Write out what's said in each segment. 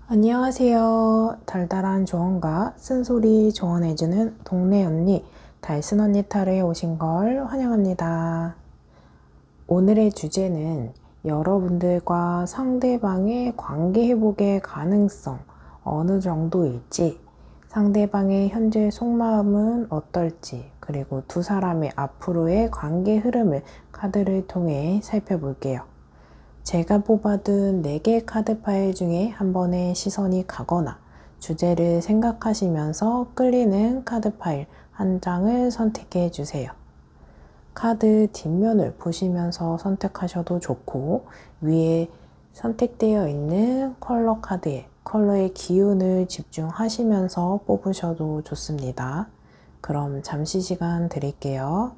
안녕하세요. 달달한 조언과 쓴소리 조언해주는 동네 언니, 달순 언니 탈에 오신 걸 환영합니다. 오늘의 주제는 여러분들과 상대방의 관계 회복의 가능성 어느 정도일지, 상대방의 현재 속마음은 어떨지, 그리고 두 사람의 앞으로의 관계 흐름을 카드를 통해 살펴볼게요. 제가 뽑아둔 4개 카드 파일 중에 한 번에 시선이 가거나 주제를 생각하시면서 끌리는 카드 파일 한 장을 선택해 주세요. 카드 뒷면을 보시면서 선택하셔도 좋고, 위에 선택되어 있는 컬러 카드에 컬러의 기운을 집중하시면서 뽑으셔도 좋습니다. 그럼 잠시 시간 드릴게요.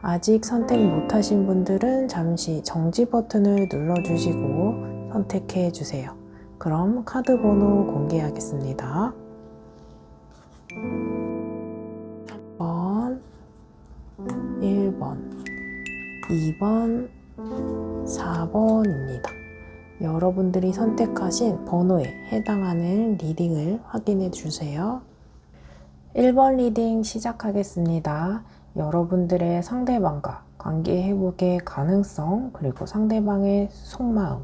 아직 선택 못하신 분들은 잠시 정지 버튼을 눌러주시고 선택해 주세요. 그럼 카드 번호 공개하겠습니다. 3번, 1번, 2번, 4번입니다. 여러분들이 선택하신 번호에 해당하는 리딩을 확인해 주세요. 1번 리딩 시작하겠습니다. 여러분들의 상대방과 관계 회복의 가능성, 그리고 상대방의 속마음,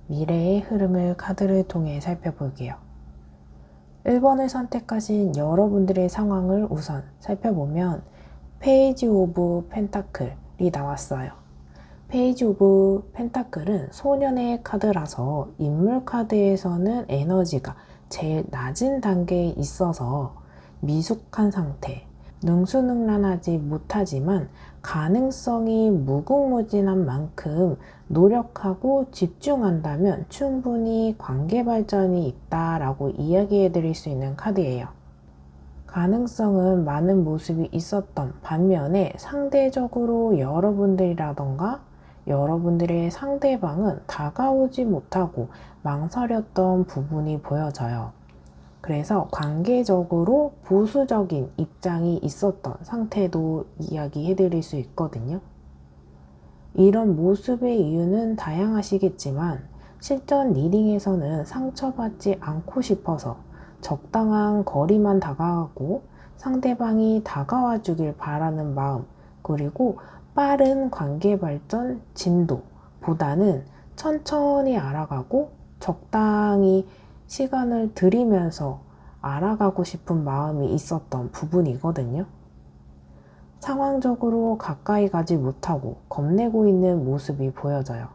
미래의 흐름을 카드를 통해 살펴볼게요. 1번을 선택하신 여러분들의 상황을 우선 살펴보면 페이지 오브 펜타클이 나왔어요. 페이지 오브 펜타클은 소년의 카드라서 인물 카드에서는 에너지가 제일 낮은 단계에 있어서 미숙한 상태, 능수능란하지 못하지만 가능성이 무궁무진한 만큼 노력하고 집중한다면 충분히 관계 발전이 있다라고 이야기해 드릴 수 있는 카드예요. 가능성은 많은 모습이 있었던 반면에 상대적으로 여러분들이라던가 여러분들의 상대방은 다가오지 못하고 망설였던 부분이 보여져요. 그래서 관계적으로 보수적인 입장이 있었던 상태도 이야기해 드릴 수 있거든요. 이런 모습의 이유는 다양하시겠지만 실전 리딩에서는 상처받지 않고 싶어서 적당한 거리만 다가가고 상대방이 다가와 주길 바라는 마음, 그리고 빠른 관계 발전 진도보다는 천천히 알아가고 적당히 시간을 들이면서 알아가고 싶은 마음이 있었던 부분이거든요. 상황적으로 가까이 가지 못하고 겁내고 있는 모습이 보여져요.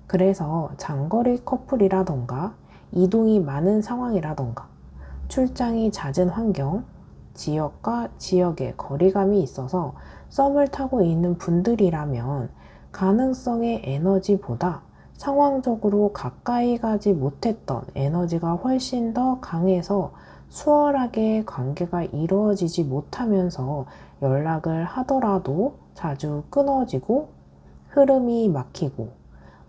그래서 장거리 커플이라던가 이동이 많은 상황이라던가 출장이 잦은 환경, 지역과 지역의 거리감이 있어서 썸을 타고 있는 분들이라면 가능성의 에너지보다 상황적으로 가까이 가지 못했던 에너지가 훨씬 더 강해서 수월하게 관계가 이루어지지 못하면서 연락을 하더라도 자주 끊어지고 흐름이 막히고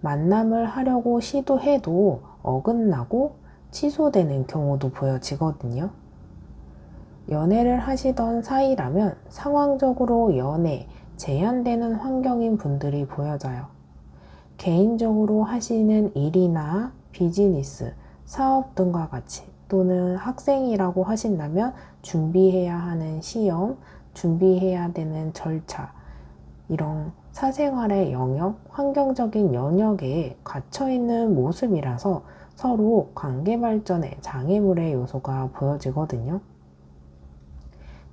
만남을 하려고 시도해도 어긋나고 취소되는 경우도 보여지거든요. 연애를 하시던 사이라면 상황적으로 연애, 제한되는 환경인 분들이 보여져요. 개인적으로 하시는 일이나 비즈니스, 사업 등과 같이 또는 학생이라고 하신다면 준비해야 하는 시험, 준비해야 되는 절차, 이런 사생활의 영역, 환경적인 영역에 갇혀있는 모습이라서 서로 관계 발전에 장애물의 요소가 보여지거든요.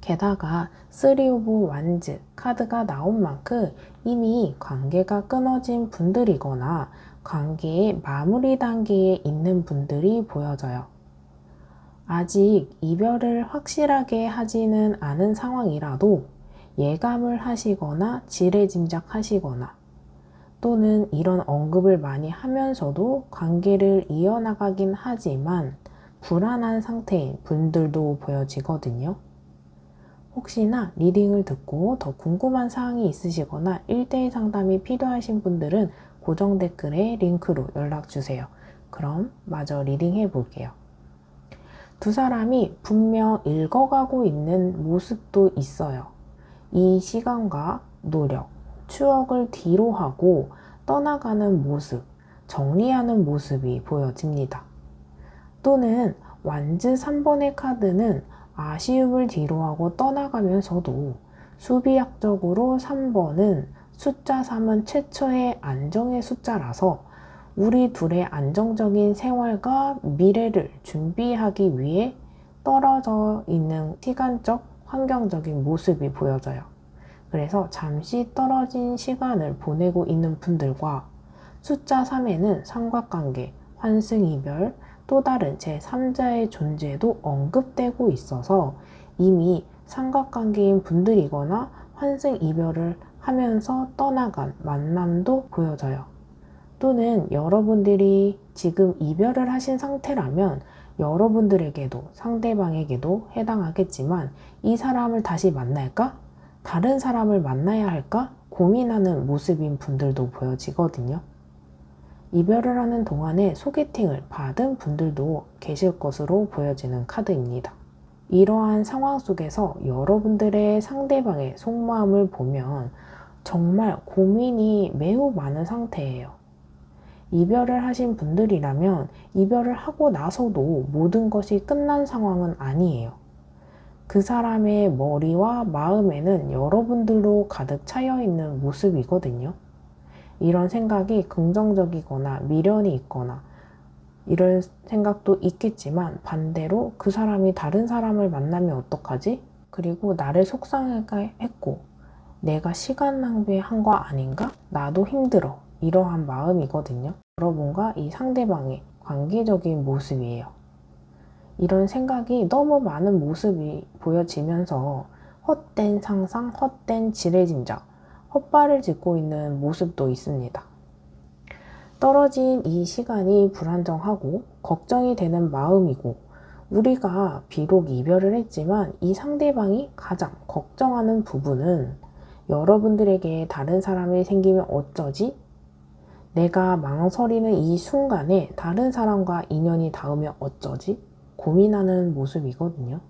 게다가 3 오브 완즈 카드가 나온 만큼 이미 관계가 끊어진 분들이거나 관계의 마무리 단계에 있는 분들이 보여져요. 아직 이별을 확실하게 하지는 않은 상황이라도 예감을 하시거나 지레짐작하시거나 또는 이런 언급을 많이 하면서도 관계를 이어나가긴 하지만 불안한 상태인 분들도 보여지거든요. 혹시나 리딩을 듣고 더 궁금한 사항이 있으시거나 1대1 상담이 필요하신 분들은 고정 댓글에 링크로 연락주세요. 그럼 마저 리딩 해볼게요. 두 사람이 분명 읽어가고 있는 모습도 있어요. 이 시간과 노력, 추억을 뒤로 하고 떠나가는 모습, 정리하는 모습이 보여집니다. 또는 완즈 3번의 카드는 아쉬움을 뒤로하고 떠나가면서도 수비학적으로 3번은 숫자 3은 최초의 안정의 숫자라서 우리 둘의 안정적인 생활과 미래를 준비하기 위해 떨어져 있는 시간적, 환경적인 모습이 보여져요. 그래서 잠시 떨어진 시간을 보내고 있는 분들과 숫자 3에는 삼각관계, 환승이별, 또 다른 제3자의 존재도 언급되고 있어서 이미 삼각관계인 분들이거나 환승이별을 하면서 떠나간 만남도 보여져요. 또는 여러분들이 지금 이별을 하신 상태라면 여러분들에게도 상대방에게도 해당하겠지만 이 사람을 다시 만날까? 다른 사람을 만나야 할까? 고민하는 모습인 분들도 보여지거든요. 이별을 하는 동안에 소개팅을 받은 분들도 계실 것으로 보여지는 카드입니다. 이러한 상황 속에서 여러분들의 상대방의 속마음을 보면 정말 고민이 매우 많은 상태예요. 이별을 하신 분들이라면 이별을 하고 나서도 모든 것이 끝난 상황은 아니에요. 그 사람의 머리와 마음에는 여러분들로 가득 차여 있는 모습이거든요. 이런 생각이 긍정적이거나 미련이 있거나 이런 생각도 있겠지만 반대로 그 사람이 다른 사람을 만나면 어떡하지? 그리고 나를 속상하게 했고 내가 시간 낭비한 거 아닌가? 나도 힘들어. 이러한 마음이거든요. 여러분과 이 상대방의 관계적인 모습이에요. 이런 생각이 너무 많은 모습이 보여지면서 헛된 상상, 헛된 지레짐작, 헛발을 짚고 있는 모습도 있습니다. 떨어진 이 시간이 불안정하고 걱정이 되는 마음이고 우리가 비록 이별을 했지만 이 상대방이 가장 걱정하는 부분은 여러분들에게 다른 사람이 생기면 어쩌지? 내가 망설이는 이 순간에 다른 사람과 인연이 닿으면 어쩌지? 고민하는 모습이거든요.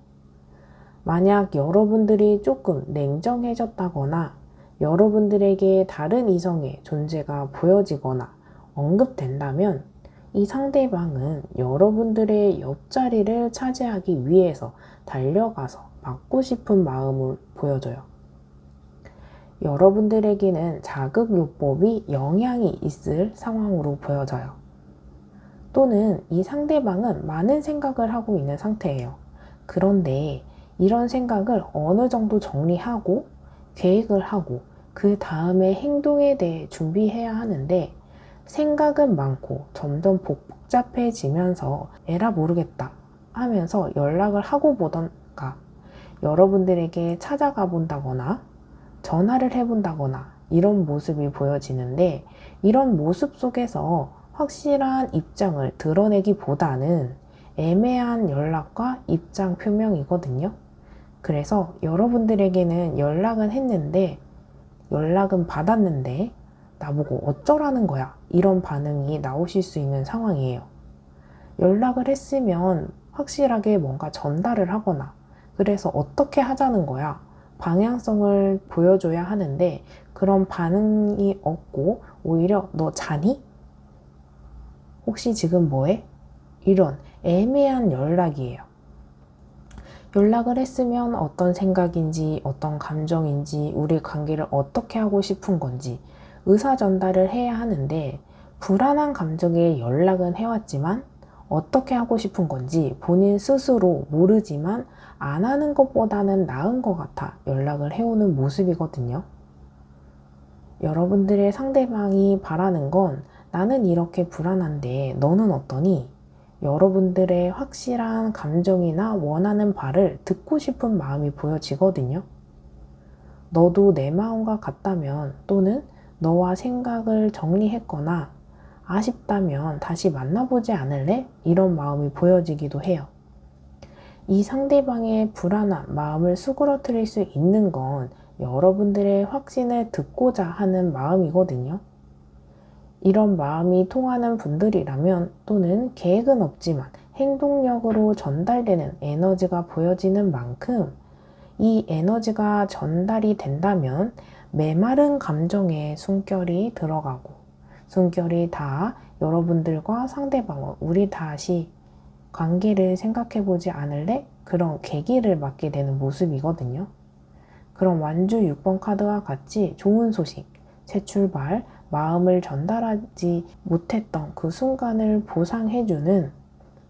만약 여러분들이 조금 냉정해졌다거나 여러분들에게 다른 이성의 존재가 보여지거나 언급된다면 이 상대방은 여러분들의 옆자리를 차지하기 위해서 달려가서 받고 싶은 마음을 보여줘요. 여러분들에게는 자극요법이 영향이 있을 상황으로 보여져요. 또는 이 상대방은 많은 생각을 하고 있는 상태예요. 그런데 이런 생각을 어느 정도 정리하고 계획을 하고 그 다음에 행동에 대해 준비해야 하는데 생각은 많고 점점 복잡해지면서 에라 모르겠다 하면서 연락을 하고 보던가 여러분들에게 찾아가 본다거나 전화를 해본다거나 이런 모습이 보여지는데 이런 모습 속에서 확실한 입장을 드러내기보다는 애매한 연락과 입장 표명이거든요. 그래서 여러분들에게는 연락은 했는데 연락은 받았는데 나보고 어쩌라는 거야 이런 반응이 나오실 수 있는 상황이에요. 연락을 했으면 확실하게 뭔가 전달을 하거나 그래서 어떻게 하자는 거야 방향성을 보여줘야 하는데 그런 반응이 없고 오히려 너 자니? 혹시 지금 뭐해? 이런 애매한 연락이에요. 연락을 했으면 어떤 생각인지 어떤 감정인지 우리 관계를 어떻게 하고 싶은 건지 의사 전달을 해야 하는데 불안한 감정에 연락은 해왔지만 어떻게 하고 싶은 건지 본인 스스로 모르지만 안 하는 것보다는 나은 것 같아 연락을 해오는 모습이거든요. 여러분들의 상대방이 바라는 건 나는 이렇게 불안한데 너는 어떠니? 여러분들의 확실한 감정이나 원하는 바를 듣고 싶은 마음이 보여지거든요. 너도 내 마음과 같다면 또는 너와 생각을 정리했거나 아쉽다면 다시 만나보지 않을래? 이런 마음이 보여지기도 해요. 이 상대방의 불안한 마음을 수그러뜨릴 수 있는 건 여러분들의 확신을 듣고자 하는 마음이거든요. 이런 마음이 통하는 분들이라면 또는 계획은 없지만 행동력으로 전달되는 에너지가 보여지는 만큼 이 에너지가 전달이 된다면 메마른 감정에 숨결이 들어가고 숨결이 다 여러분들과 상대방은 우리 다시 관계를 생각해보지 않을래? 그런 계기를 맞게 되는 모습이거든요. 그럼 완주 6번 카드와 같이 좋은 소식, 새 출발, 마음을 전달하지 못했던 그 순간을 보상해주는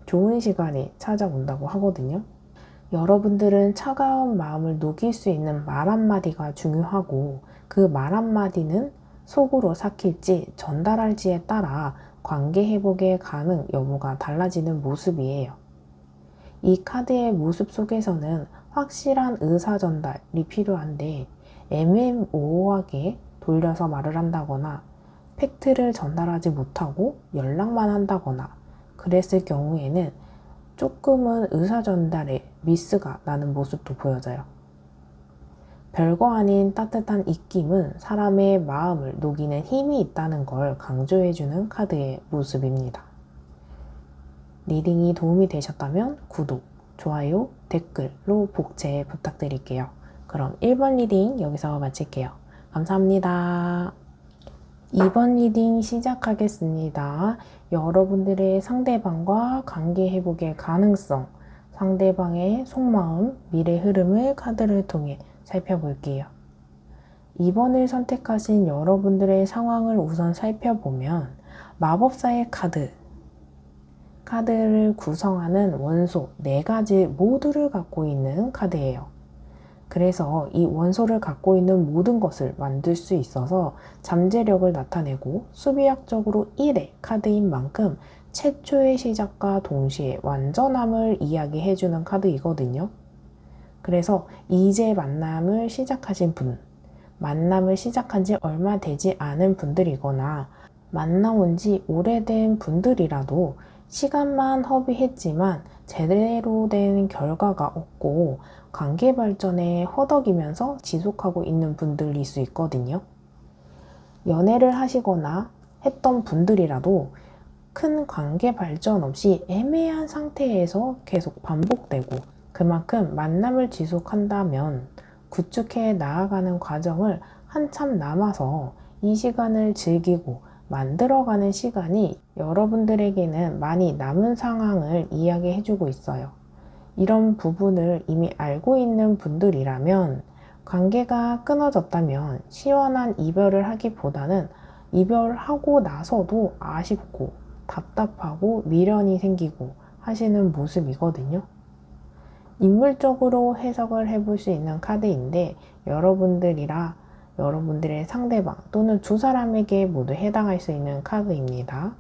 좋은 시간이 찾아온다고 하거든요. 여러분들은 차가운 마음을 녹일 수 있는 말 한마디가 중요하고 그 말 한마디는 속으로 삭힐지 전달할지에 따라 관계 회복의 가능 여부가 달라지는 모습이에요. 이 카드의 모습 속에서는 확실한 의사 전달이 필요한데 애매모호하게 돌려서 말을 한다거나 팩트를 전달하지 못하고 연락만 한다거나 그랬을 경우에는 조금은 의사 전달에 미스가 나는 모습도 보여져요. 별거 아닌 따뜻한 입김은 사람의 마음을 녹이는 힘이 있다는 걸 강조해주는 카드의 모습입니다. 리딩이 도움이 되셨다면 구독, 좋아요, 댓글로 복제 부탁드릴게요. 그럼 1번 리딩 여기서 마칠게요. 감사합니다. 2번 리딩 시작하겠습니다. 여러분들의 상대방과 관계 회복의 가능성, 상대방의 속마음, 미래 흐름을 카드를 통해 살펴볼게요. 2번을 선택하신 여러분들의 상황을 우선 살펴보면 마법사의 카드를 구성하는 원소 4가지 모두를 갖고 있는 카드예요. 그래서 이 원소를 갖고 있는 모든 것을 만들 수 있어서 잠재력을 나타내고 수비학적으로 1의 카드인 만큼 최초의 시작과 동시에 완전함을 이야기해주는 카드이거든요. 그래서 이제 만남을 시작하신 분, 만남을 시작한 지 얼마 되지 않은 분들이거나 만나온 지 오래된 분들이라도 시간만 허비했지만 제대로 된 결과가 없고 관계 발전에 허덕이면서 지속하고 있는 분들일 수 있거든요. 연애를 하시거나 했던 분들이라도 큰 관계 발전 없이 애매한 상태에서 계속 반복되고 그만큼 만남을 지속한다면 구축해 나아가는 과정을 한참 남아서 이 시간을 즐기고 만들어가는 시간이 여러분들에게는 많이 남은 상황을 이야기해주고 있어요. 이런 부분을 이미 알고 있는 분들이라면 관계가 끊어졌다면 시원한 이별을 하기보다는 이별하고 나서도 아쉽고 답답하고 미련이 생기고 하시는 모습이거든요. 인물적으로 해석을 해볼 수 있는 카드인데 여러분들의 상대방 또는 두 사람에게 모두 해당할 수 있는 카드입니다.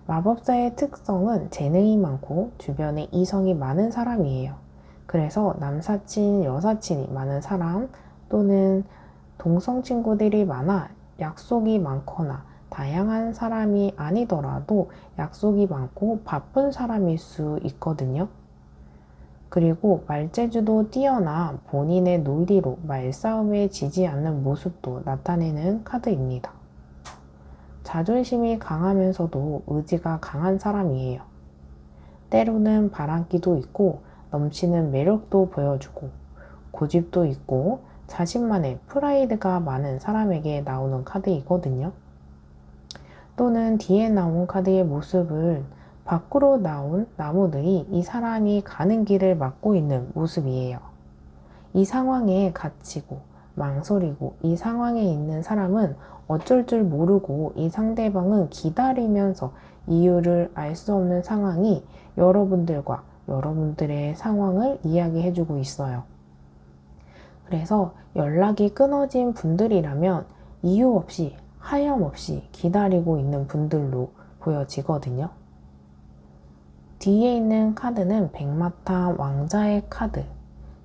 마법사의 특성은 재능이 많고 주변에 이성이 많은 사람이에요. 그래서 남사친, 여사친이 많은 사람 또는 동성 친구들이 많아 약속이 많거나 다양한 사람이 아니더라도 약속이 많고 바쁜 사람일 수 있거든요. 그리고 말재주도 뛰어나 본인의 논리로 말싸움에 지지 않는 모습도 나타내는 카드입니다. 자존심이 강하면서도 의지가 강한 사람이에요. 때로는 바람기도 있고 넘치는 매력도 보여주고 고집도 있고 자신만의 프라이드가 많은 사람에게 나오는 카드이거든요. 또는 뒤에 나온 카드의 모습을 밖으로 나온 나무들이 이 사람이 가는 길을 막고 있는 모습이에요. 이 상황에 갇히고 망설이고 이 상황에 있는 사람은 어쩔 줄 모르고 이 상대방은 기다리면서 이유를 알 수 없는 상황이 여러분들과 여러분들의 상황을 이야기해주고 있어요. 그래서 연락이 끊어진 분들이라면 이유 없이 하염없이 기다리고 있는 분들로 보여지거든요. 뒤에 있는 카드는 백마타 왕자의 카드,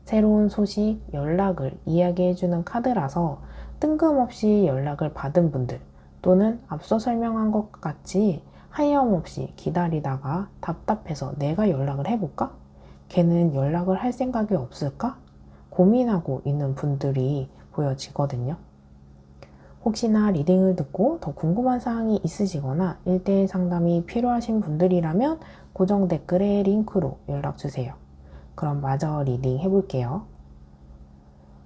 새로운 소식, 연락을 이야기해주는 카드라서 뜬금없이 연락을 받은 분들 또는 앞서 설명한 것 같이 하염없이 기다리다가 답답해서 내가 연락을 해볼까? 걔는 연락을 할 생각이 없을까? 고민하고 있는 분들이 보여지거든요. 혹시나 리딩을 듣고 더 궁금한 사항이 있으시거나 1대1 상담이 필요하신 분들이라면 고정 댓글에 링크로 연락주세요. 그럼 마저 리딩 해볼게요.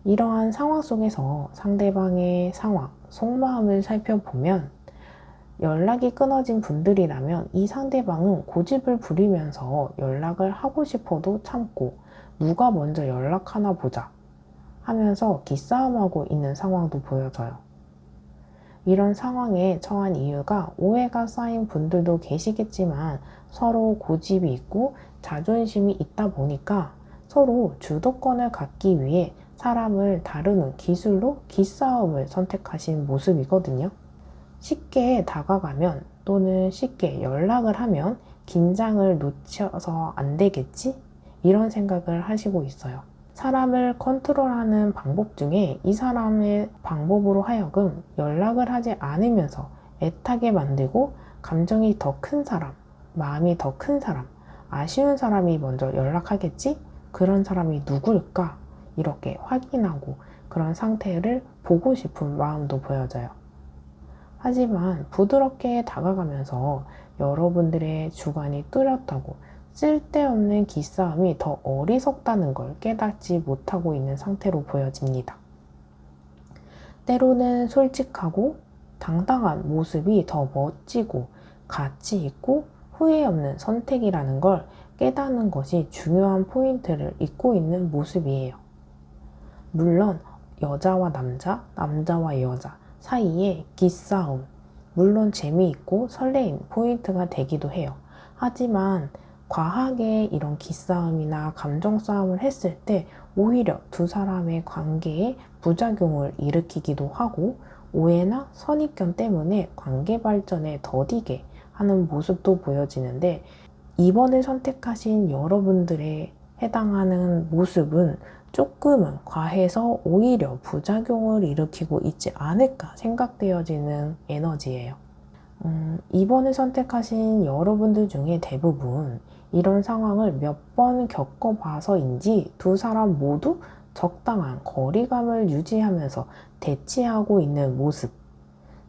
이러한 상황 속에서 상대방의 상황, 속마음을 살펴보면 연락이 끊어진 분들이라면 이 상대방은 고집을 부리면서 연락을 하고 싶어도 참고 누가 먼저 연락하나 보자 하면서 기싸움하고 있는 상황도 보여져요. 이런 상황에 처한 이유가 오해가 쌓인 분들도 계시겠지만 서로 고집이 있고 자존심이 있다 보니까 서로 주도권을 갖기 위해 사람을 다루는 기술로 기싸움을 선택하신 모습이거든요. 쉽게 다가가면 또는 쉽게 연락을 하면 긴장을 놓쳐서 안 되겠지? 이런 생각을 하시고 있어요. 사람을 컨트롤하는 방법 중에 이 사람의 방법으로 하여금 연락을 하지 않으면서 애타게 만들고 감정이 더 큰 사람, 마음이 더 큰 사람, 아쉬운 사람이 먼저 연락하겠지? 그런 사람이 누굴까? 이렇게 확인하고 그런 상태를 보고 싶은 마음도 보여져요. 하지만 부드럽게 다가가면서 여러분들의 주관이 뚜렷하고 쓸데없는 기싸움이 더 어리석다는 걸 깨닫지 못하고 있는 상태로 보여집니다. 때로는 솔직하고 당당한 모습이 더 멋지고 가치 있고 후회 없는 선택이라는 걸 깨닫는 것이 중요한 포인트를 잇고 있는 모습이에요. 물론 여자와 남자, 남자와 여자 사이에 기싸움, 물론 재미있고 설레임 포인트가 되기도 해요. 하지만 과하게 이런 기싸움이나 감정 싸움을 했을 때 오히려 두 사람의 관계에 부작용을 일으키기도 하고 오해나 선입견 때문에 관계 발전에 더디게 하는 모습도 보여지는데 이번을 선택하신 여러분들의 해당하는 모습은 조금은 과해서 오히려 부작용을 일으키고 있지 않을까 생각되어지는 에너지예요. 이번을 선택하신 여러분들 중에 대부분 이런 상황을 몇 번 겪어봐서인지 두 사람 모두 적당한 거리감을 유지하면서 대치하고 있는 모습,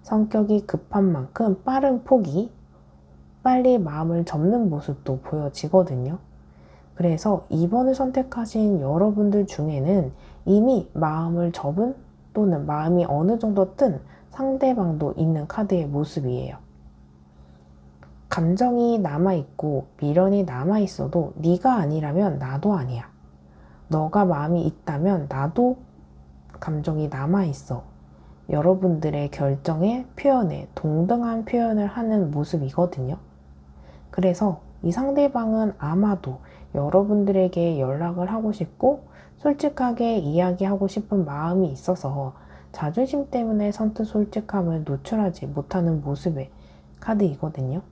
성격이 급한 만큼 빠른 포기, 빨리 마음을 접는 모습도 보여지거든요. 그래서 2번을 선택하신 여러분들 중에는 이미 마음을 접은 또는 마음이 어느 정도 뜬 상대방도 있는 카드의 모습이에요. 감정이 남아있고 미련이 남아있어도 네가 아니라면 나도 아니야. 너가 마음이 있다면 나도 감정이 남아있어. 여러분들의 결정에 표현에 동등한 표현을 하는 모습이거든요. 그래서 이 상대방은 아마도 여러분들에게 연락을 하고 싶고 솔직하게 이야기하고 싶은 마음이 있어서 자존심 때문에 선뜻 솔직함을 노출하지 못하는 모습의 카드이거든요.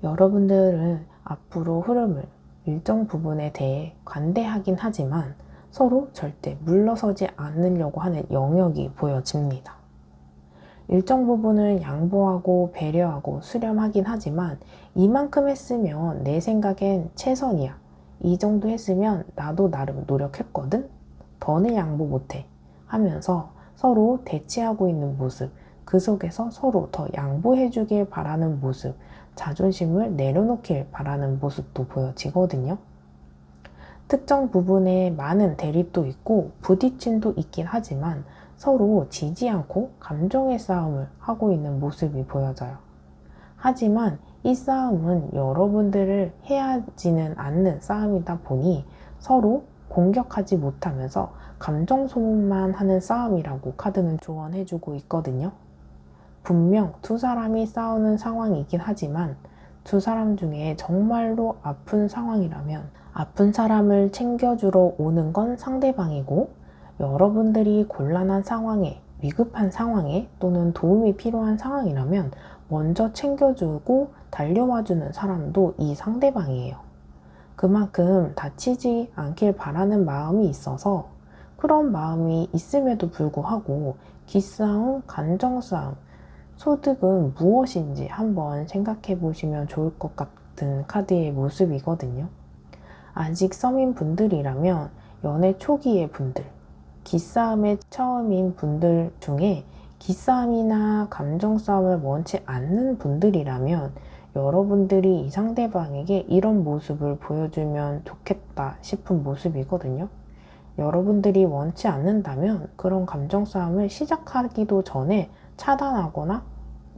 여러분들은 앞으로 흐름을 일정 부분에 대해 관대하긴 하지만 서로 절대 물러서지 않으려고 하는 영역이 보여집니다. 일정 부분을 양보하고 배려하고 수렴하긴 하지만 이만큼 했으면 내 생각엔 최선이야. 이 정도 했으면 나도 나름 노력했거든? 더는 양보 못해. 하면서 서로 대치하고 있는 모습, 그 속에서 서로 더 양보해주길 바라는 모습, 자존심을 내려놓길 바라는 모습도 보여지거든요. 특정 부분에 많은 대립도 있고 부딪힘도 있긴 하지만 서로 지지 않고 감정의 싸움을 하고 있는 모습이 보여져요. 하지만 이 싸움은 여러분들을 해하지는 않는 싸움이다 보니 서로 공격하지 못하면서 감정 소모만 하는 싸움이라고 카드는 조언해주고 있거든요. 분명 두 사람이 싸우는 상황이긴 하지만 두 사람 중에 정말로 아픈 상황이라면 아픈 사람을 챙겨주러 오는 건 상대방이고 여러분들이 곤란한 상황에, 위급한 상황에 또는 도움이 필요한 상황이라면 먼저 챙겨주고 달려와주는 사람도 이 상대방이에요. 그만큼 다치지 않길 바라는 마음이 있어서 그런 마음이 있음에도 불구하고 기싸움, 감정싸움, 소득은 무엇인지 한번 생각해 보시면 좋을 것 같은 카드의 모습이거든요. 아직 서민 분들이라면 연애 초기의 분들, 기싸움에 처음인 분들 중에 기싸움이나 감정 싸움을 원치 않는 분들이라면 여러분들이 이 상대방에게 이런 모습을 보여주면 좋겠다 싶은 모습이거든요. 여러분들이 원치 않는다면 그런 감정 싸움을 시작하기도 전에 차단하거나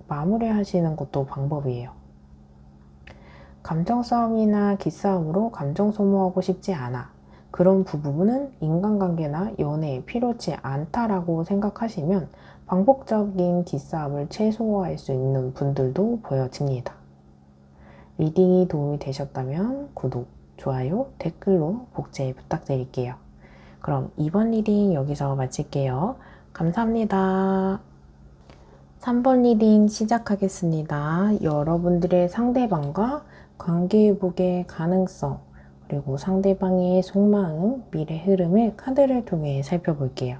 마무리하시는 것도 방법이에요. 감정 싸움이나 기싸움으로 감정 소모하고 싶지 않아. 그런 부분은 인간관계나 연애에 필요치 않다라고 생각하시면 반복적인 기싸움을 최소화할 수 있는 분들도 보여집니다. 리딩이 도움이 되셨다면 구독, 좋아요, 댓글로 복제 부탁드릴게요. 그럼 이번 리딩 여기서 마칠게요. 감사합니다. 3번 리딩 시작하겠습니다. 여러분들의 상대방과 관계회복의 가능성, 그리고 상대방의 속마음, 미래 흐름을 카드를 통해 살펴볼게요.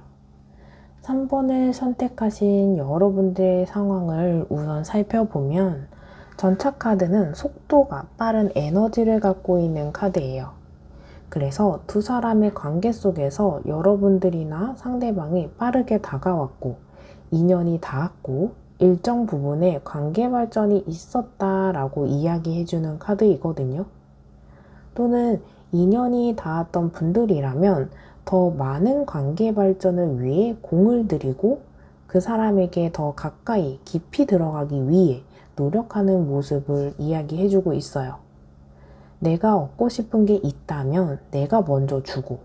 3번을 선택하신 여러분들의 상황을 우선 살펴보면 전차 카드는 속도가 빠른 에너지를 갖고 있는 카드예요. 그래서 두 사람의 관계 속에서 여러분들이나 상대방이 빠르게 다가왔고 인연이 닿았고 일정 부분에 관계 발전이 있었다라고 이야기해주는 카드이거든요. 또는 인연이 닿았던 분들이라면 더 많은 관계 발전을 위해 공을 들이고 그 사람에게 더 가까이 깊이 들어가기 위해 노력하는 모습을 이야기해주고 있어요. 내가 얻고 싶은 게 있다면 내가 먼저 주고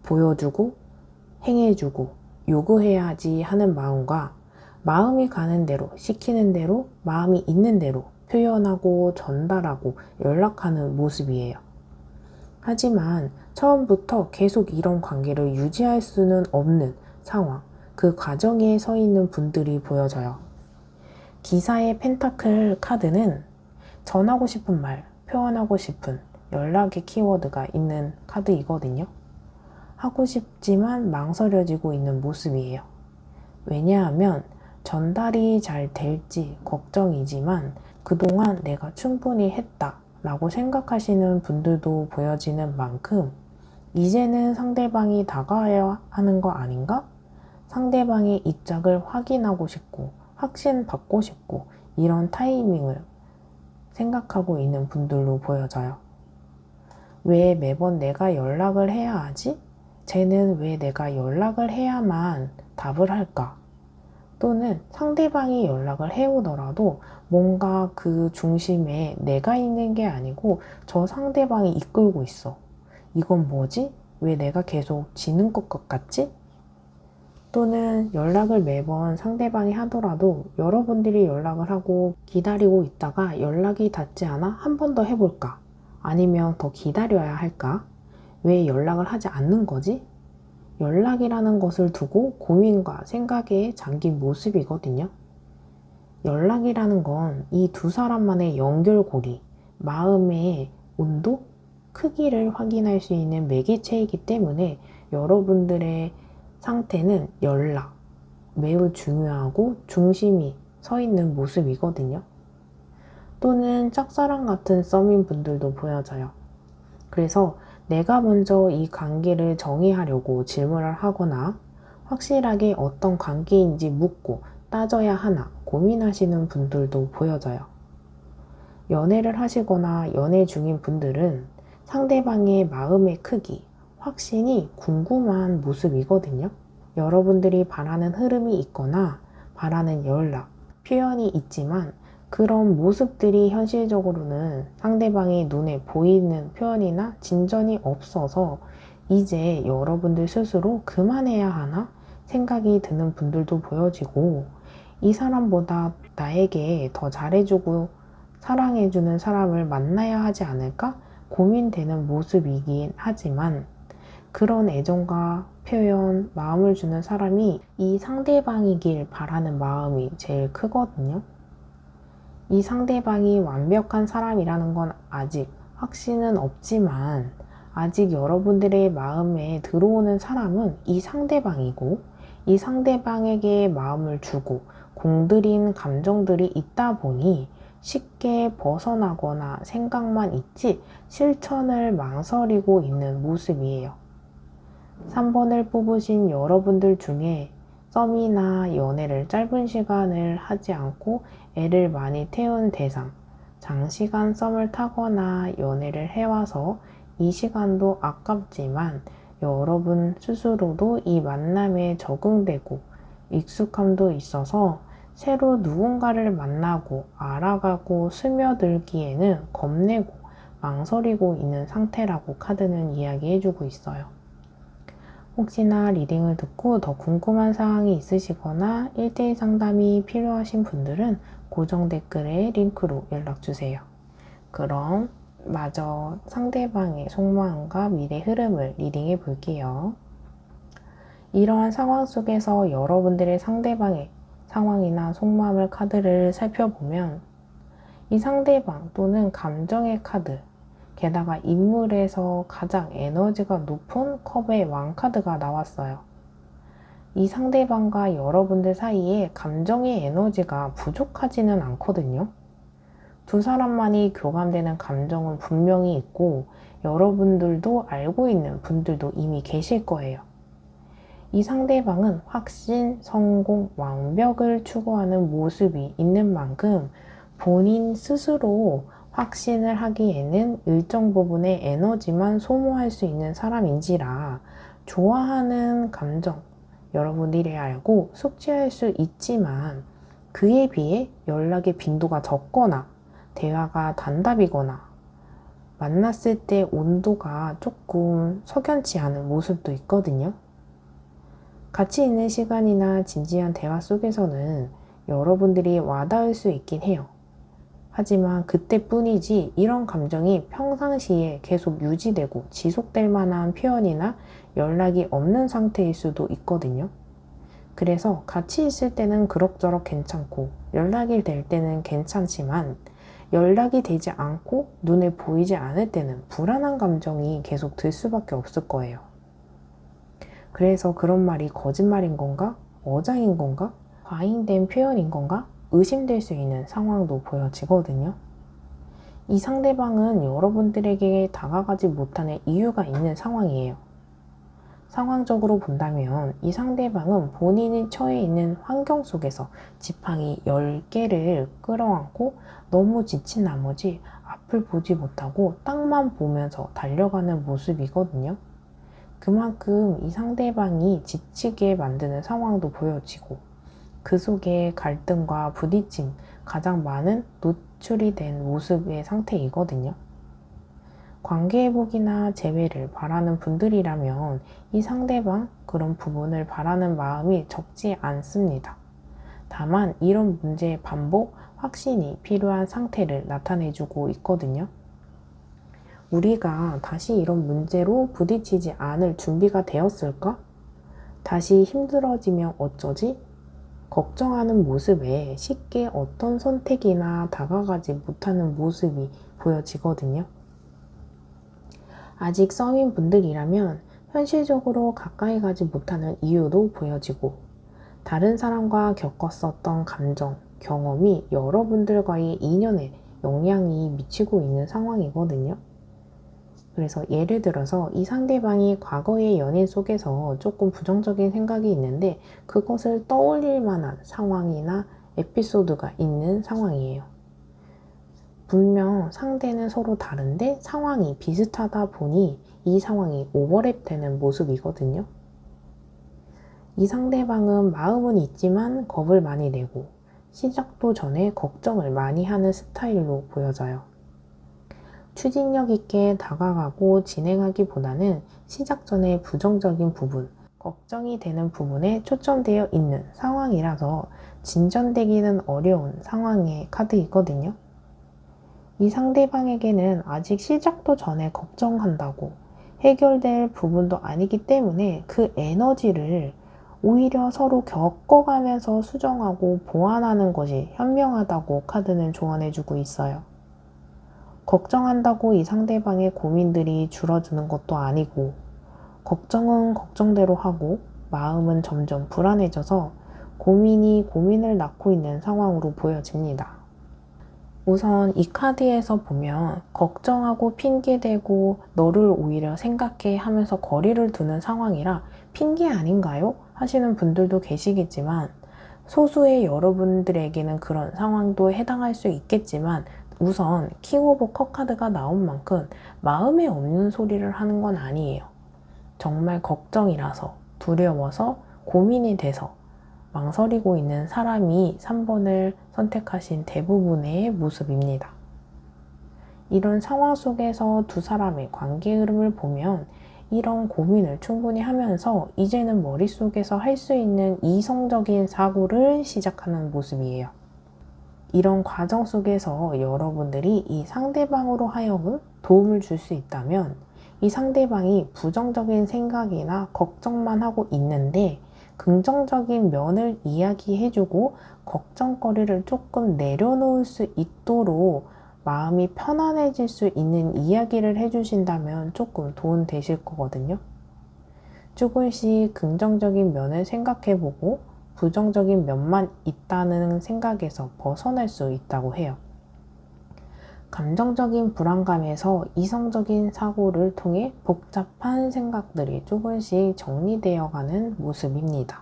보여주고 행해주고 요구해야지 하는 마음과 마음이 가는 대로 시키는 대로 마음이 있는 대로 표현하고 전달하고 연락하는 모습이에요. 하지만 처음부터 계속 이런 관계를 유지할 수는 없는 상황, 그 과정에 서 있는 분들이 보여져요. 기사의 펜타클 카드는 전하고 싶은 말, 표현하고 싶은 연락의 키워드가 있는 카드이거든요. 하고 싶지만 망설여지고 있는 모습이에요. 왜냐하면 전달이 잘 될지 걱정이지만 그동안 내가 충분히 했다 라고 생각하시는 분들도 보여지는 만큼 이제는 상대방이 다가와야 하는 거 아닌가? 상대방의 입장을 확인하고 싶고 확신받고 싶고 이런 타이밍을 생각하고 있는 분들로 보여져요. 왜 매번 내가 연락을 해야 하지? 쟤는 왜 내가 연락을 해야만 답을 할까? 또는 상대방이 연락을 해오더라도 뭔가 그 중심에 내가 있는 게 아니고 저 상대방이 이끌고 있어. 이건 뭐지? 왜 내가 계속 지는 것 같지? 또는 연락을 매번 상대방이 하더라도 여러분들이 연락을 하고 기다리고 있다가 연락이 닿지 않아 한 번 더 해볼까? 아니면 더 기다려야 할까? 왜 연락을 하지 않는 거지? 연락이라는 것을 두고 고민과 생각에 잠긴 모습이거든요. 연락이라는 건 이 두 사람만의 연결고리, 마음의 온도, 크기를 확인할 수 있는 매개체이기 때문에 여러분들의 상태는 연락, 매우 중요하고 중심이 서 있는 모습이거든요. 또는 짝사랑 같은 썸인 분들도 보여져요. 그래서 내가 먼저 이 관계를 정의하려고 질문을 하거나 확실하게 어떤 관계인지 묻고 따져야 하나 고민하시는 분들도 보여져요. 연애를 하시거나 연애 중인 분들은 상대방의 마음의 크기, 확신이 궁금한 모습이거든요. 여러분들이 바라는 흐름이 있거나 바라는 연락, 표현이 있지만 그런 모습들이 현실적으로는 상대방의 눈에 보이는 표현이나 진전이 없어서 이제 여러분들 스스로 그만해야 하나 생각이 드는 분들도 보여지고 이 사람보다 나에게 더 잘해주고 사랑해주는 사람을 만나야 하지 않을까 고민되는 모습이긴 하지만 그런 애정과 표현, 마음을 주는 사람이 이 상대방이길 바라는 마음이 제일 크거든요. 이 상대방이 완벽한 사람이라는 건 아직 확신은 없지만 아직 여러분들의 마음에 들어오는 사람은 이 상대방이고 이 상대방에게 마음을 주고 공들인 감정들이 있다 보니 쉽게 벗어나거나 생각만 있지 실천을 망설이고 있는 모습이에요. 3번을 뽑으신 여러분들 중에 썸이나 연애를 짧은 시간을 하지 않고 애를 많이 태운 대상, 장시간 썸을 타거나 연애를 해와서 이 시간도 아깝지만 여러분 스스로도 이 만남에 적응되고 익숙함도 있어서 새로 누군가를 만나고 알아가고 스며들기에는 겁내고 망설이고 있는 상태라고 카드는 이야기해주고 있어요. 혹시나 리딩을 듣고 더 궁금한 사항이 있으시거나 1대1 상담이 필요하신 분들은 고정 댓글에 링크로 연락주세요. 그럼 마저 상대방의 속마음과 미래 흐름을 리딩해 볼게요. 이러한 상황 속에서 여러분들의 상대방의 상황이나 속마음을 카드를 살펴보면 이 상대방 또는 감정의 카드, 게다가 인물에서 가장 에너지가 높은 컵의 왕카드가 나왔어요. 이 상대방과 여러분들 사이에 감정의 에너지가 부족하지는 않거든요. 두 사람만이 교감되는 감정은 분명히 있고 여러분들도 알고 있는 분들도 이미 계실 거예요. 이 상대방은 확신, 성공, 완벽을 추구하는 모습이 있는 만큼 본인 스스로 확신을 하기에는 일정 부분의 에너지만 소모할 수 있는 사람인지라 좋아하는 감정, 여러분들이 알고 숙지할 수 있지만 그에 비해 연락의 빈도가 적거나 대화가 단답이거나 만났을 때 온도가 조금 석연치 않은 모습도 있거든요. 같이 있는 시간이나 진지한 대화 속에서는 여러분들이 와닿을 수 있긴 해요. 하지만 그때뿐이지 이런 감정이 평상시에 계속 유지되고 지속될 만한 표현이나 연락이 없는 상태일 수도 있거든요. 그래서 같이 있을 때는 그럭저럭 괜찮고 연락이 될 때는 괜찮지만 연락이 되지 않고 눈에 보이지 않을 때는 불안한 감정이 계속 들 수밖에 없을 거예요. 그래서 그런 말이 거짓말인 건가? 어장인 건가? 과잉된 표현인 건가? 의심될 수 있는 상황도 보여지거든요. 이 상대방은 여러분들에게 다가가지 못하는 이유가 있는 상황이에요. 상황적으로 본다면 이 상대방은 본인이 처해 있는 환경 속에서 지팡이 10개를 끌어안고 너무 지친 나머지 앞을 보지 못하고 땅만 보면서 달려가는 모습이거든요. 그만큼 이 상대방이 지치게 만드는 상황도 보여지고 그 속에 갈등과 부딪힘, 가장 많은 노출이 된 모습의 상태이거든요. 관계회복이나 재회를 바라는 분들이라면 이 상대방 그런 부분을 바라는 마음이 적지 않습니다. 다만 이런 문제의 반복, 확신이 필요한 상태를 나타내주고 있거든요. 우리가 다시 이런 문제로 부딪히지 않을 준비가 되었을까? 다시 힘들어지면 어쩌지? 걱정하는 모습에 쉽게 어떤 선택이나 다가가지 못하는 모습이 보여지거든요. 아직 썸인 분들이라면 현실적으로 가까이 가지 못하는 이유도 보여지고 다른 사람과 겪었었던 감정, 경험이 여러분들과의 인연에 영향이 미치고 있는 상황이거든요. 그래서 예를 들어서 이 상대방이 과거의 연인 속에서 조금 부정적인 생각이 있는데 그것을 떠올릴 만한 상황이나 에피소드가 있는 상황이에요. 분명 상대는 서로 다른데 상황이 비슷하다 보니 이 상황이 오버랩되는 모습이거든요. 이 상대방은 마음은 있지만 겁을 많이 내고 시작도 전에 걱정을 많이 하는 스타일로 보여져요. 추진력 있게 다가가고 진행하기보다는 시작 전에 부정적인 부분, 걱정이 되는 부분에 초점되어 있는 상황이라서 진전되기는 어려운 상황의 카드이거든요. 이 상대방에게는 아직 시작도 전에 걱정한다고 해결될 부분도 아니기 때문에 그 에너지를 오히려 서로 겪어가면서 수정하고 보완하는 것이 현명하다고 카드는 조언해주고 있어요. 걱정한다고 이 상대방의 고민들이 줄어드는 것도 아니고 걱정은 걱정대로 하고 마음은 점점 불안해져서 고민이 고민을 낳고 있는 상황으로 보여집니다. 우선 이 카드에서 보면 걱정하고 핑계대고 너를 오히려 생각해 하면서 거리를 두는 상황이라 핑계 아닌가요? 하시는 분들도 계시겠지만 소수의 여러분들에게는 그런 상황도 해당할 수 있겠지만 우선 킹 오브 컵 카드가 나온 만큼 마음에 없는 소리를 하는 건 아니에요. 정말 걱정이라서 두려워서 고민이 돼서 망설이고 있는 사람이 3번을 선택하신 대부분의 모습입니다. 이런 상황 속에서 두 사람의 관계 흐름을 보면 이런 고민을 충분히 하면서 이제는 머릿속에서 할 수 있는 이성적인 사고를 시작하는 모습이에요. 이런 과정 속에서 여러분들이 이 상대방으로 하여금 도움을 줄 수 있다면 이 상대방이 부정적인 생각이나 걱정만 하고 있는데 긍정적인 면을 이야기해주고 걱정거리를 조금 내려놓을 수 있도록 마음이 편안해질 수 있는 이야기를 해주신다면 조금 도움 되실 거거든요. 조금씩 긍정적인 면을 생각해보고 부정적인 면만 있다는 생각에서 벗어날 수 있다고 해요. 감정적인 불안감에서 이성적인 사고를 통해 복잡한 생각들이 조금씩 정리되어 가는 모습입니다.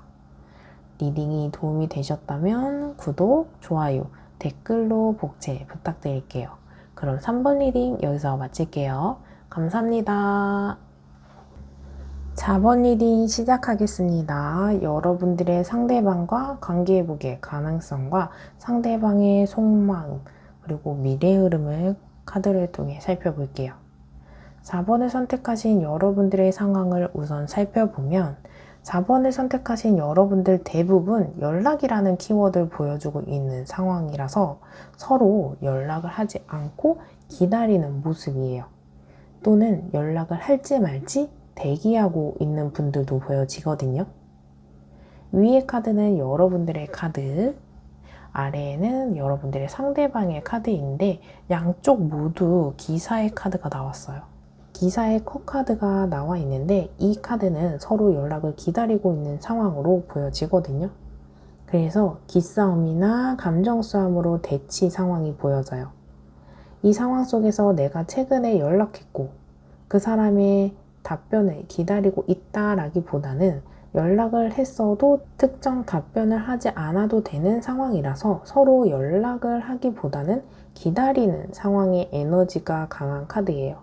리딩이 도움이 되셨다면 구독, 좋아요, 댓글로 복제 부탁드릴게요. 그럼 3번 리딩 여기서 마칠게요. 감사합니다. 4번 리딩 시작하겠습니다. 여러분들의 상대방과 관계회복의 가능성과 상대방의 속마음 그리고 미래 흐름을 카드를 통해 살펴볼게요. 4번을 선택하신 여러분들의 상황을 우선 살펴보면 4번을 선택하신 여러분들 대부분 연락이라는 키워드를 보여주고 있는 상황이라서 서로 연락을 하지 않고 기다리는 모습이에요. 또는 연락을 할지 말지 대기하고 있는 분들도 보여지거든요. 위의 카드는 여러분들의 카드, 아래에는 여러분들의 상대방의 카드인데 양쪽 모두 기사의 카드가 나왔어요. 기사의 컵 카드가 나와 있는데 이 카드는 서로 연락을 기다리고 있는 상황으로 보여지거든요. 그래서 기싸움이나 감정 싸움으로 대치 상황이 보여져요. 이 상황 속에서 내가 최근에 연락했고 그 사람의 답변을 기다리고 있다라기보다는 연락을 했어도 특정 답변을 하지 않아도 되는 상황이라서 서로 연락을 하기보다는 기다리는 상황의 에너지가 강한 카드예요.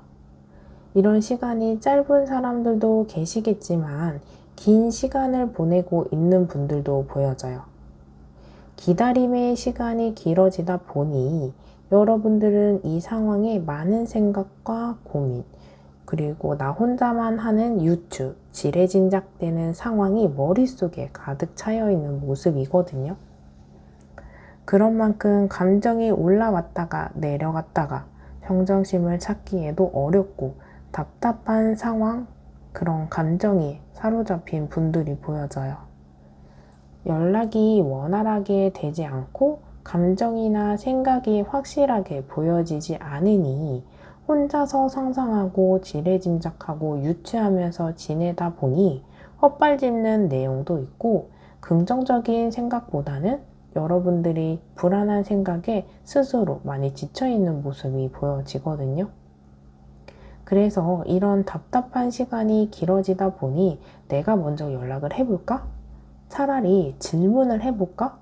이런 시간이 짧은 사람들도 계시겠지만 긴 시간을 보내고 있는 분들도 보여져요. 기다림의 시간이 길어지다 보니 여러분들은 이 상황에 많은 생각과 고민, 그리고 나 혼자만 하는 유추, 지레짐작되는 상황이 머릿속에 가득 차여 있는 모습이거든요. 그런 만큼 감정이 올라왔다가 내려갔다가 평정심을 찾기에도 어렵고 답답한 상황, 그런 감정이 사로잡힌 분들이 보여져요. 연락이 원활하게 되지 않고 감정이나 생각이 확실하게 보여지지 않으니 혼자서 상상하고 지레짐작하고 유추하면서 지내다 보니 헛발짓는 내용도 있고 긍정적인 생각보다는 여러분들이 불안한 생각에 스스로 많이 지쳐있는 모습이 보여지거든요. 그래서 이런 답답한 시간이 길어지다 보니 내가 먼저 연락을 해볼까? 차라리 질문을 해볼까?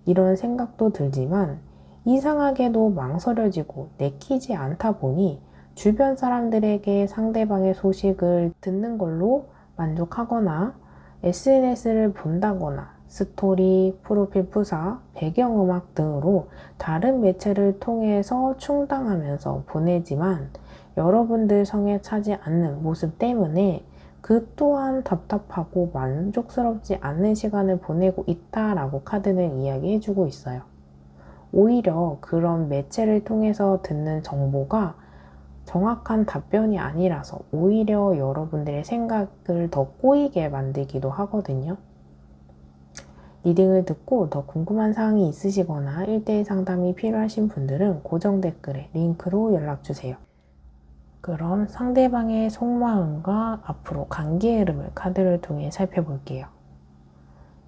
이런 생각도 들지만 이상하게도 망설여지고 내키지 않다 보니 주변 사람들에게 상대방의 소식을 듣는 걸로 만족하거나 SNS를 본다거나 스토리, 프로필 프사, 배경음악 등으로 다른 매체를 통해서 충당하면서 보내지만 여러분들 성에 차지 않는 모습 때문에 그 또한 답답하고 만족스럽지 않는 시간을 보내고 있다라고 카드는 이야기해주고 있어요. 오히려 그런 매체를 통해서 듣는 정보가 정확한 답변이 아니라서 오히려 여러분들의 생각을 더 꼬이게 만들기도 하거든요. 리딩을 듣고 더 궁금한 사항이 있으시거나 1대1 상담이 필요하신 분들은 고정 댓글에 링크로 연락주세요. 그럼 상대방의 속마음과 앞으로 관계 흐름을 카드를 통해 살펴볼게요.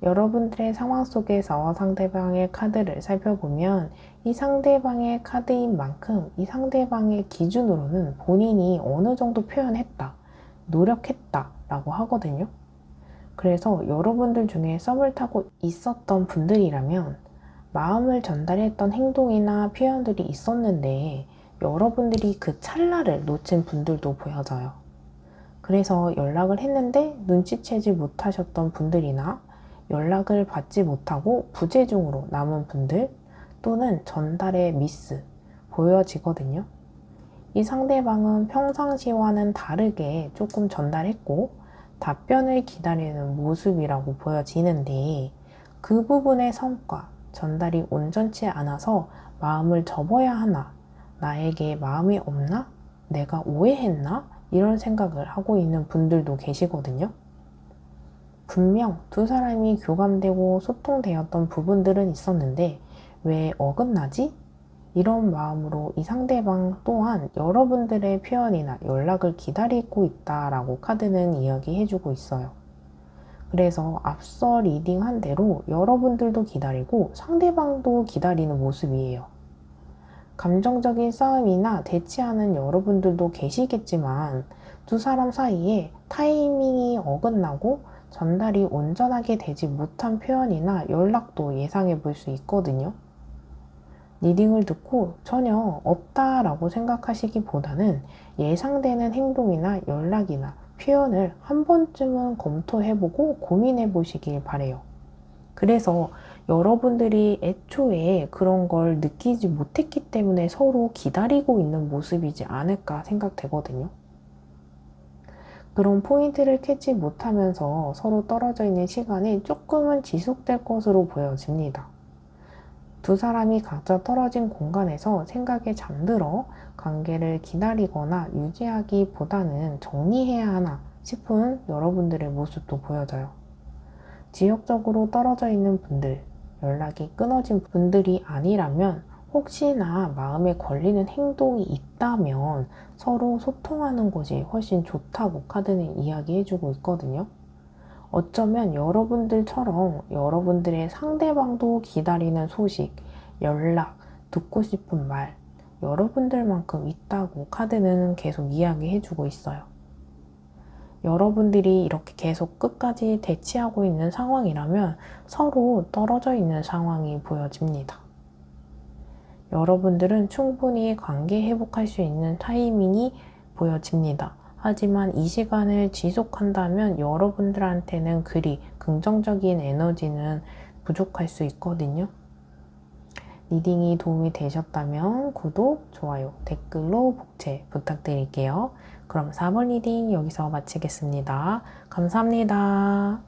여러분들의 상황 속에서 상대방의 카드를 살펴보면 이 상대방의 카드인 만큼 이 상대방의 기준으로는 본인이 어느 정도 표현했다, 노력했다 라고 하거든요. 그래서 여러분들 중에 썸을 타고 있었던 분들이라면 마음을 전달했던 행동이나 표현들이 있었는데 여러분들이 그 찰나를 놓친 분들도 보여져요. 그래서 연락을 했는데 눈치채지 못하셨던 분들이나 연락을 받지 못하고 부재중으로 남은 분들 또는 전달의 미스 보여지거든요. 이 상대방은 평상시와는 다르게 조금 전달했고 답변을 기다리는 모습이라고 보여지는데 그 부분의 성과, 전달이 온전치 않아서 마음을 접어야 하나? 나에게 마음이 없나? 내가 오해했나? 이런 생각을 하고 있는 분들도 계시거든요. 분명 두 사람이 교감되고 소통되었던 부분들은 있었는데 왜 어긋나지? 이런 마음으로 이 상대방 또한 여러분들의 표현이나 연락을 기다리고 있다라고 카드는 이야기해주고 있어요. 그래서 앞서 리딩한 대로 여러분들도 기다리고 상대방도 기다리는 모습이에요. 감정적인 싸움이나 대치하는 여러분들도 계시겠지만 두 사람 사이에 타이밍이 어긋나고 전달이 온전하게 되지 못한 표현이나 연락도 예상해 볼 수 있거든요. 리딩을 듣고 전혀 없다라고 생각하시기보다는 예상되는 행동이나 연락이나 표현을 한 번쯤은 검토해보고 고민해보시길 바래요. 그래서 여러분들이 애초에 그런 걸 느끼지 못했기 때문에 서로 기다리고 있는 모습이지 않을까 생각되거든요. 그런 포인트를 캐치 못하면서 서로 떨어져 있는 시간이 조금은 지속될 것으로 보여집니다. 두 사람이 각자 떨어진 공간에서 생각에 잠들어 관계를 기다리거나 유지하기보다는 정리해야 하나 싶은 여러분들의 모습도 보여져요. 지역적으로 떨어져 있는 분들, 연락이 끊어진 분들이 아니라면 혹시나 마음에 걸리는 행동이 있다면 서로 소통하는 것이 훨씬 좋다고 카드는 이야기해주고 있거든요. 어쩌면 여러분들처럼 여러분들의 상대방도 기다리는 소식, 연락, 듣고 싶은 말, 여러분들만큼 있다고 카드는 계속 이야기해주고 있어요. 여러분들이 이렇게 계속 끝까지 대치하고 있는 상황이라면 서로 떨어져 있는 상황이 보여집니다. 여러분들은 충분히 관계 회복할 수 있는 타이밍이 보여집니다. 하지만 이 시간을 지속한다면 여러분들한테는 그리 긍정적인 에너지는 부족할 수 있거든요. 리딩이 도움이 되셨다면 구독, 좋아요, 댓글로 복채 부탁드릴게요. 그럼 4번 리딩 여기서 마치겠습니다. 감사합니다.